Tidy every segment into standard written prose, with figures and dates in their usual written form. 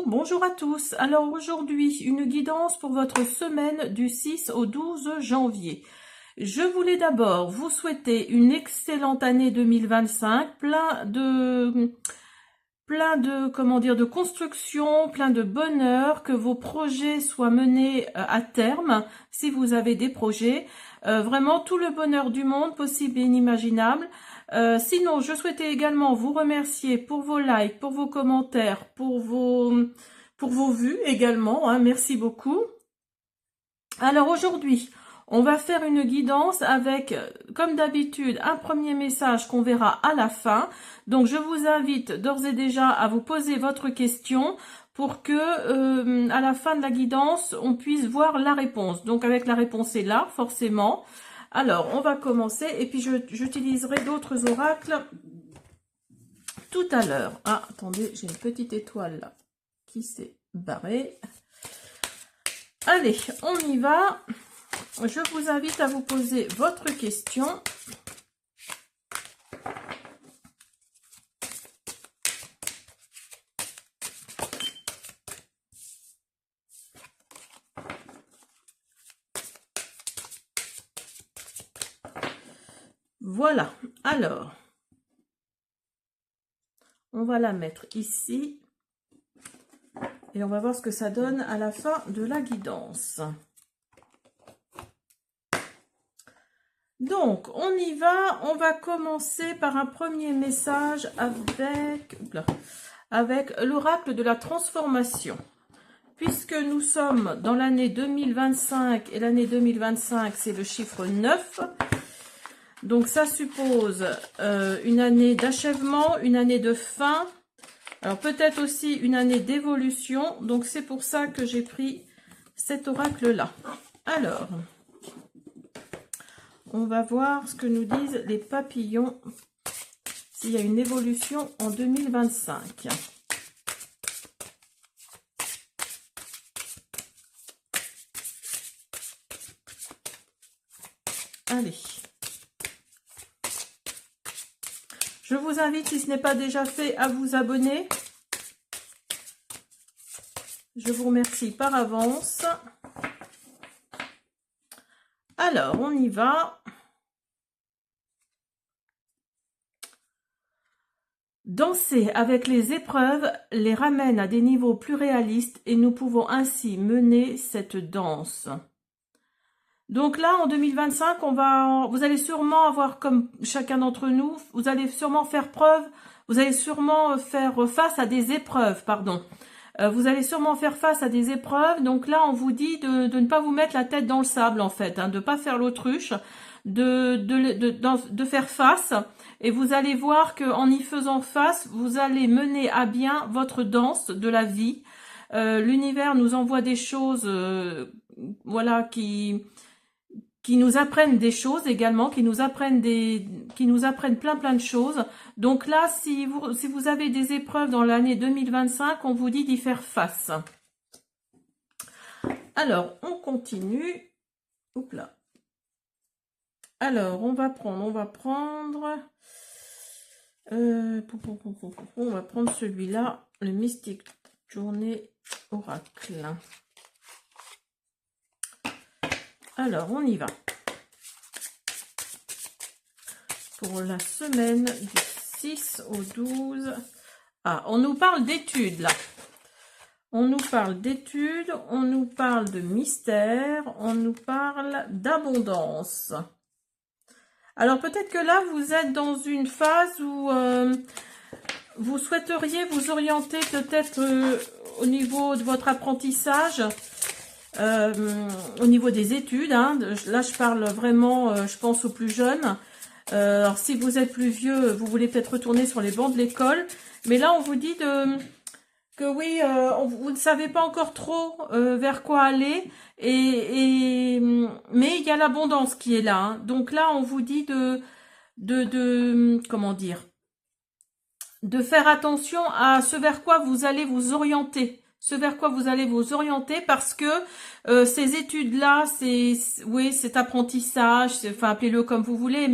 Bonjour à tous. Alors aujourd'hui, une guidance pour votre semaine du 6 au 12 janvier. Je voulais d'abord vous souhaiter une excellente année 2025, de construction, plein de bonheur, que vos projets soient menés à terme, si vous avez des projets. Vraiment tout le bonheur du monde, possible et inimaginable. Sinon, je souhaitais également vous remercier pour vos likes, pour vos commentaires, pour vos vues également, hein, merci beaucoup. Alors aujourd'hui, on va faire une guidance avec, comme d'habitude, un premier message qu'on verra à la fin. Donc je vous invite d'ores et déjà à vous poser votre question pour que à la fin de la guidance, on puisse voir la réponse. Donc avec la réponse est là, forcément. Alors, on va commencer et puis j'utiliserai d'autres oracles tout à l'heure. Ah, attendez, j'ai une petite étoile là qui s'est barrée. Allez, on y va. Je vous invite à vous poser votre question. Voilà, alors, on va la mettre ici et on va voir ce que ça donne à la fin de la guidance. Donc, on y va, on va commencer par un premier message avec l'oracle de la transformation. Puisque nous sommes dans l'année 2025 et l'année 2025, c'est le chiffre 9. Donc ça suppose une année d'achèvement, une année de fin, alors peut-être aussi une année d'évolution. Donc c'est pour ça que j'ai pris cet oracle-là. Alors, on va voir ce que nous disent les papillons, s'il y a une évolution en 2025. Allez. Je vous invite, si ce n'est pas déjà fait, à vous abonner. Je vous remercie par avance. Alors, on y va. Danser avec les épreuves les ramène à des niveaux plus réalistes et nous pouvons ainsi mener cette danse. Donc là, en 2025, vous allez sûrement avoir, comme chacun d'entre nous, vous allez sûrement faire face à des épreuves, vous allez sûrement faire face à des épreuves. Donc là, on vous dit de ne pas vous mettre la tête dans le sable, en fait, hein, de ne pas faire l'autruche, de faire face. Et vous allez voir qu'en y faisant face, vous allez mener à bien votre danse de la vie. L'univers nous envoie des choses, voilà, qui nous apprennent des choses également, qui nous apprennent plein de choses. Donc là, si vous avez des épreuves dans l'année 2025, on vous dit d'y faire face. Alors, on continue. Oups là. Alors, on va prendre celui-là, le Mystique Journée Oracle. Alors, on y va. Pour la semaine du 6 au 12. Ah, on nous parle d'études, là. On nous parle d'études, on nous parle de mystère, on nous parle d'abondance. Alors, peut-être que là, vous êtes dans une phase où vous souhaiteriez vous orienter peut-être au niveau de votre apprentissage, au niveau des études, hein. Là je parle vraiment, je pense aux plus jeunes. Alors si vous êtes plus vieux, vous voulez peut-être retourner sur les bancs de l'école, mais là on vous dit que oui, vous ne savez pas encore trop vers quoi aller, mais il y a l'abondance qui est là, hein. Donc là on vous dit comment dire, de faire attention à ce vers quoi vous allez vous orienter. Parce que ces études-là, cet apprentissage, enfin appelez-le comme vous voulez,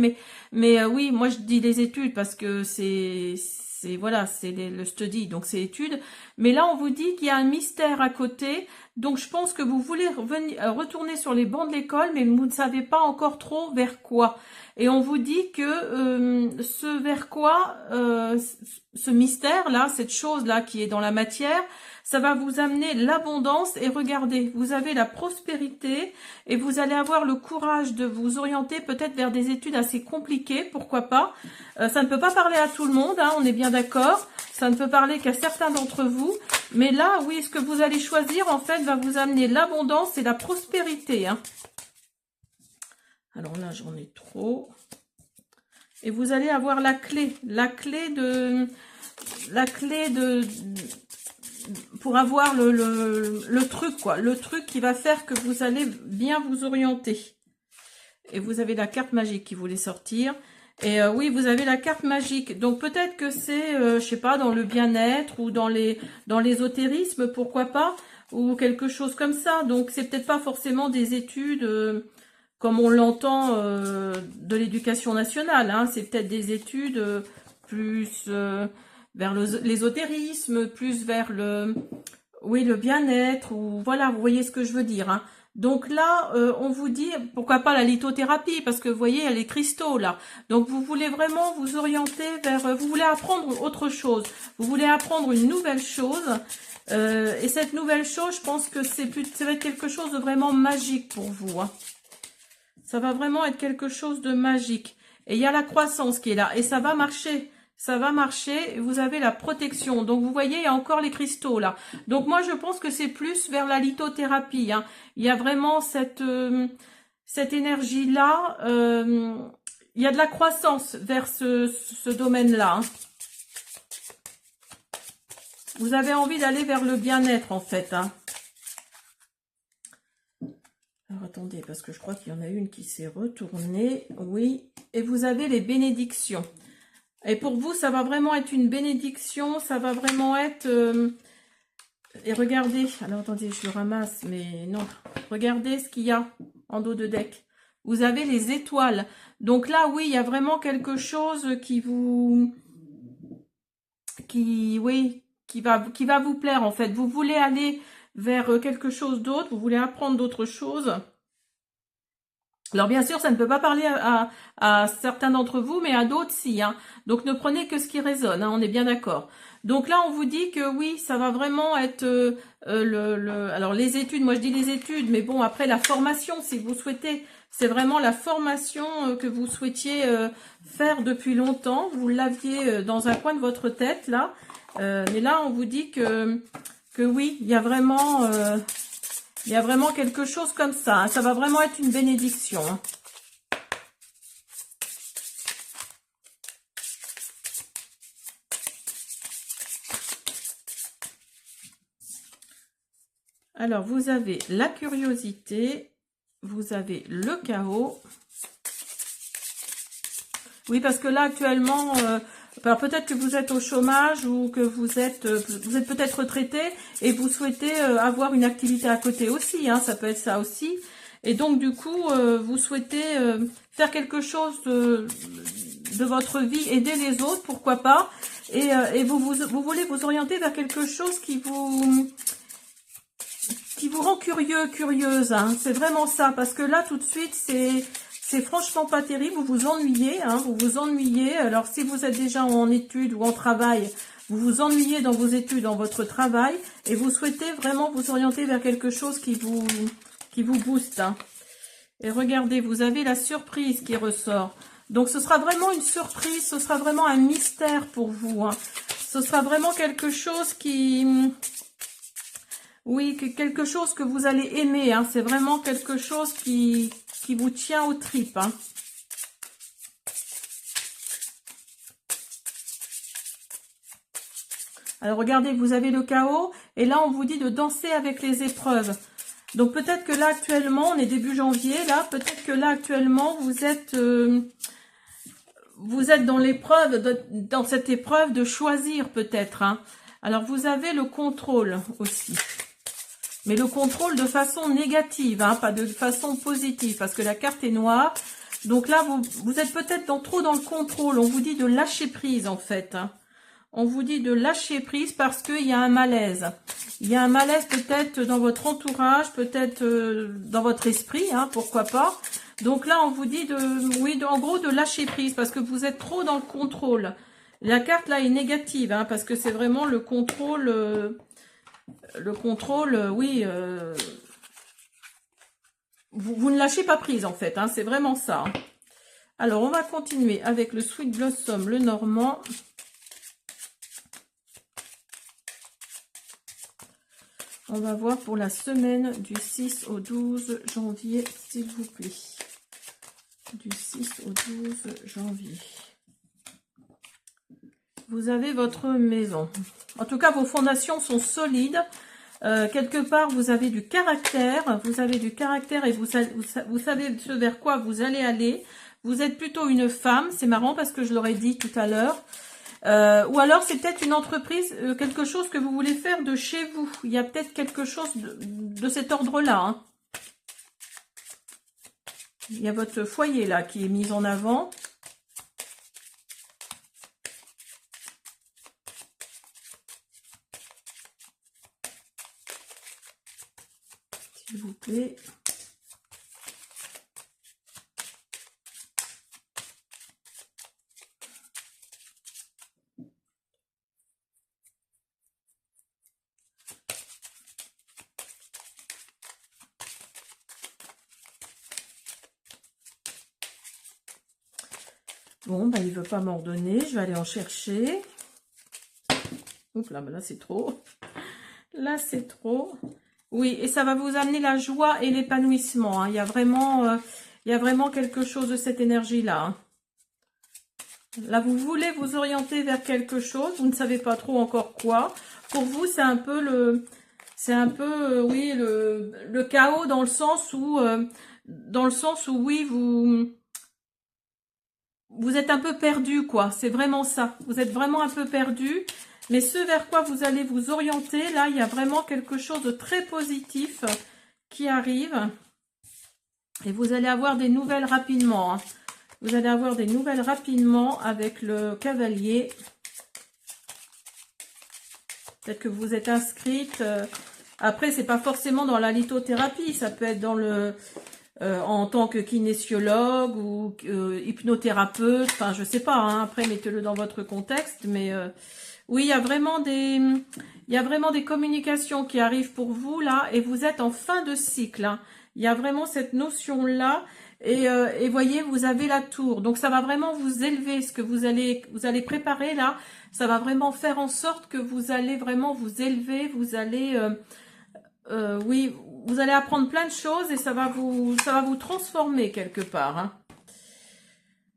mais oui, moi je dis les études parce que c'est c'est voilà, c'est le study, donc c'est études. Mais là, on vous dit qu'il y a un mystère à côté. Donc, je pense que vous voulez retourner sur les bancs de l'école, mais vous ne savez pas encore trop vers quoi. Et on vous dit que ce vers quoi, ce mystère-là, cette chose-là qui est dans la matière, ça va vous amener l'abondance. Et regardez, vous avez la prospérité et vous allez avoir le courage de vous orienter peut-être vers des études assez compliquées, pourquoi pas. Ça ne peut pas parler à tout le monde, hein, on est bien d'accord. Ça ne peut parler qu'à certains d'entre vous. Mais là, oui, ce que vous allez choisir, en fait, va vous amener l'abondance et la prospérité. Hein. Alors là, j'en ai trop. Et vous allez avoir la clé pour avoir le truc, quoi. Le truc qui va faire que vous allez bien vous orienter. Et vous avez la carte magique qui voulait sortir. Et oui, vous avez la carte magique. Donc peut-être que c'est, je sais pas, dans le bien-être ou dans l'ésotérisme, pourquoi pas, ou quelque chose comme ça. Donc c'est peut-être pas forcément des études comme on l'entend de l'éducation nationale. Hein. C'est peut-être des études plus vers l'ésotérisme, plus vers le bien-être, ou voilà, vous voyez ce que je veux dire. Hein. Donc là, on vous dit, pourquoi pas la lithothérapie, parce que vous voyez, il y a les cristaux là. Donc vous voulez vraiment vous orienter vers, vous voulez apprendre autre chose, vous voulez apprendre une nouvelle chose. Et cette nouvelle chose, je pense que ça va être quelque chose de vraiment magique pour vous. Hein. Ça va vraiment être quelque chose de magique. Et il y a la croissance qui est là, et ça va marcher. Ça va marcher, vous avez la protection. Donc, vous voyez, il y a encore les cristaux, là. Donc, moi, je pense que c'est plus vers la lithothérapie. Hein. Il y a vraiment cette énergie-là. Il y a de la croissance vers ce domaine-là. Hein. Vous avez envie d'aller vers le bien-être, en fait. Hein. Alors, attendez, parce que je crois qu'il y en a une qui s'est retournée. Oui, et vous avez les bénédictions. Et pour vous, ça va vraiment être une bénédiction, ça va vraiment être... Et regardez, alors attendez, je le ramasse, mais non. Regardez ce qu'il y a en dos de deck. Vous avez les étoiles. Donc là, oui, il y a vraiment quelque chose qui va vous plaire, en fait. Vous voulez aller vers quelque chose d'autre, vous voulez apprendre d'autres choses. Alors bien sûr, ça ne peut pas parler à certains d'entre vous, mais à d'autres si. Hein. Donc ne prenez que ce qui résonne, hein, on est bien d'accord. Donc là, on vous dit que oui, ça va vraiment être alors les études, moi je dis les études, mais bon, après la formation, si vous souhaitez, c'est vraiment la formation que vous souhaitiez faire depuis longtemps. Vous l'aviez dans un coin de votre tête, là. Mais là, on vous dit que oui, il y a vraiment... il y a vraiment quelque chose comme ça. Hein. Ça va vraiment être une bénédiction. Hein. Alors, vous avez la curiosité. Vous avez le chaos. Oui, parce que là, actuellement... alors peut-être que vous êtes au chômage ou que vous êtes peut-être retraité et vous souhaitez avoir une activité à côté aussi, hein, ça peut être ça aussi. Et donc du coup, vous souhaitez faire quelque chose de votre vie, aider les autres, pourquoi pas. Et vous voulez vous orienter vers quelque chose qui vous rend curieux, curieuse. Hein. C'est vraiment ça, parce que là tout de suite, c'est franchement pas terrible, vous vous ennuyez, hein, vous vous ennuyez. Alors, si vous êtes déjà en études ou en travail, vous vous ennuyez dans vos études, dans votre travail, et vous souhaitez vraiment vous orienter vers quelque chose qui vous booste. Hein. Et regardez, vous avez la surprise qui ressort. Donc, ce sera vraiment une surprise, ce sera vraiment un mystère pour vous. Hein. Ce sera vraiment quelque chose qui... Oui, quelque chose que vous allez aimer. Hein. C'est vraiment quelque chose qui vous tient aux tripes. Hein. Alors, regardez, vous avez le chaos. Et là, on vous dit de danser avec les épreuves. Donc, peut-être que là, actuellement, on est début janvier. Là, peut-être que là, actuellement, vous êtes dans l'épreuve, dans cette épreuve de choisir, peut-être. Hein. Alors, vous avez le contrôle aussi. Mais le contrôle de façon négative, hein, pas de façon positive, parce que la carte est noire. Donc là, vous êtes peut-être trop dans le contrôle. On vous dit de lâcher prise, en fait. Hein. on vous dit de lâcher prise parce qu'il y a un malaise. Il y a un malaise peut-être dans votre entourage, peut-être dans votre esprit, hein, pourquoi pas. Donc là, on vous dit en gros, de lâcher prise parce que vous êtes trop dans le contrôle. La carte là est négative, hein, parce que c'est vraiment le contrôle, oui. Vous ne lâchez pas prise en fait, hein, c'est vraiment ça. Alors, on va continuer avec le Sweet Blossom, le Normand. On va voir pour la semaine du 6 au 12 janvier, s'il vous plaît. Du 6 au 12 janvier. Vous avez votre maison. En tout cas, vos fondations sont solides. Quelque part, vous avez du caractère. Vous avez du caractère et vous savez ce vers quoi vous allez aller. Vous êtes plutôt une femme. C'est marrant parce que je l'aurais dit tout à l'heure. Ou alors c'est peut-être une entreprise, quelque chose que vous voulez faire de chez vous. Il y a peut-être quelque chose de cet ordre-là. Hein. Il y a votre foyer là qui est mis en avant. S'il vous plaît. Bon, bah, il veut pas m'ordonner. Je vais aller en chercher. Oups, là, bah, là c'est trop. Là, c'est trop. Oui, et ça va vous amener la joie et l'épanouissement. Hein. Il y a vraiment quelque chose de cette énergie-là. Hein. Là, vous voulez vous orienter vers quelque chose. Vous ne savez pas trop encore quoi. Pour vous, c'est un peu oui, le chaos dans le sens où, oui, vous êtes un peu perdu, quoi. C'est vraiment ça. Vous êtes vraiment un peu perdu. Mais ce vers quoi vous allez vous orienter, là, il y a vraiment quelque chose de très positif qui arrive. Et vous allez avoir des nouvelles rapidement. Hein. Vous allez avoir des nouvelles rapidement avec le cavalier. Peut-être que vous êtes inscrite. Après, c'est pas forcément dans la lithothérapie. Ça peut être dans en tant que kinésiologue ou hypnothérapeute. Enfin, je sais pas. Hein, après, mettez-le dans votre contexte. Mais oui, il y a vraiment des communications qui arrivent pour vous là. Et vous êtes en fin de cycle. Hein. Il y a vraiment cette notion-là. Et voyez, vous avez la tour. Donc, ça va vraiment vous élever. Ce que vous allez préparer là, ça va vraiment faire en sorte que vous allez vraiment vous élever. Vous allez, oui, vous allez apprendre plein de choses et ça va vous transformer quelque part. Hein.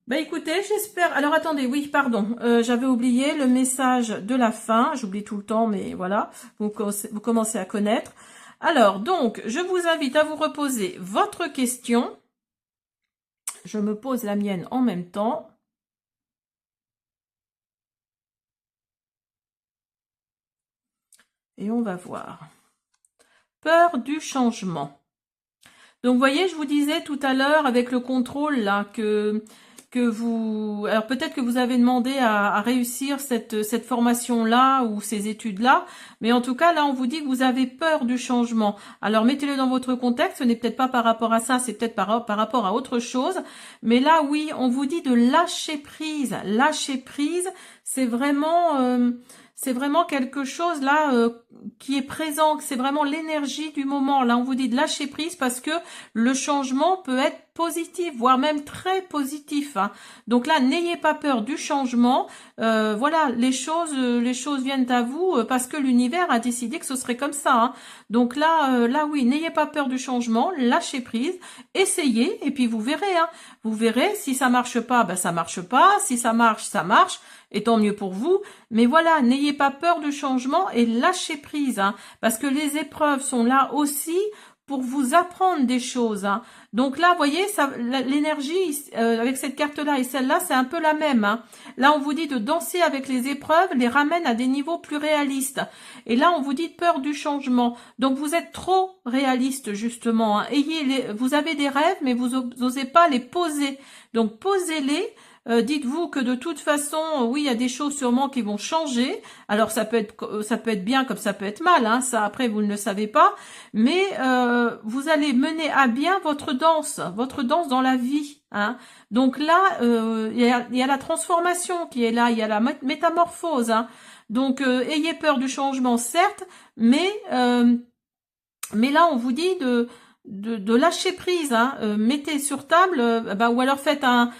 Bah écoutez, j'espère... Alors, attendez, oui, pardon. J'avais oublié le message de la fin. J'oublie tout le temps, mais voilà. Vous commencez à connaître. Alors, donc, je vous invite à vous reposer votre question. Je me pose la mienne en même temps. Et on va voir. Peur du changement. Donc, vous voyez, je vous disais tout à l'heure avec le contrôle là que vous... Alors, peut-être que vous avez demandé à réussir cette formation-là ou ces études-là. Mais en tout cas, là, on vous dit que vous avez peur du changement. Alors, mettez-le dans votre contexte. Ce n'est peut-être pas par rapport à ça, c'est peut-être par rapport à autre chose. Mais là, oui, on vous dit de lâcher prise. Lâcher prise, c'est vraiment quelque chose là qui est présent, c'est vraiment l'énergie du moment. Là, on vous dit de lâcher prise parce que le changement peut être positif, voire même très positif. Hein. Donc là, n'ayez pas peur du changement. Voilà, les choses viennent à vous parce que l'univers a décidé que ce serait comme ça. Hein. Donc là, oui, n'ayez pas peur du changement, lâchez prise, essayez et puis vous verrez. Hein. Vous verrez, si ça marche pas, ben ça marche pas. Si ça marche, ça marche. Et tant mieux pour vous. Mais voilà, n'ayez pas peur du changement et lâchez prise. Hein, parce que les épreuves sont là aussi pour vous apprendre des choses. Hein. Donc là, vous voyez, l'énergie avec cette carte-là et celle-là, c'est un peu la même. Hein. Là, on vous dit de danser avec les épreuves, les ramène à des niveaux plus réalistes. Et là, on vous dit peur du changement. Donc, vous êtes trop réaliste, justement. Hein. Vous avez des rêves, mais vous n'osez pas les poser. Donc, posez-les. Dites-vous que de toute façon, oui, il y a des choses sûrement qui vont changer. Alors ça peut être bien comme ça peut être mal, hein, ça après vous ne le savez pas, mais vous allez mener à bien votre danse dans la vie. Hein. Donc là, il y a la transformation qui est là, il y a la métamorphose. Hein. Donc ayez peur du changement, certes, mais là, on vous dit de lâcher prise, hein. Mettez sur table, ou alors faites un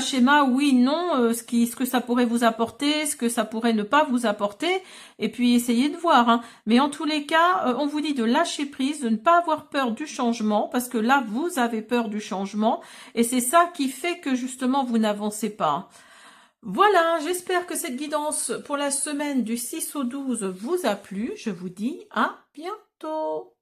schéma, oui, non, ce que ça pourrait vous apporter, ce que ça pourrait ne pas vous apporter, et puis essayez de voir. Hein. Mais en tous les cas, on vous dit de lâcher prise, de ne pas avoir peur du changement, parce que là, vous avez peur du changement, et c'est ça qui fait que justement vous n'avancez pas. Voilà, j'espère que cette guidance pour la semaine du 6 au 12 vous a plu. Je vous dis à bientôt.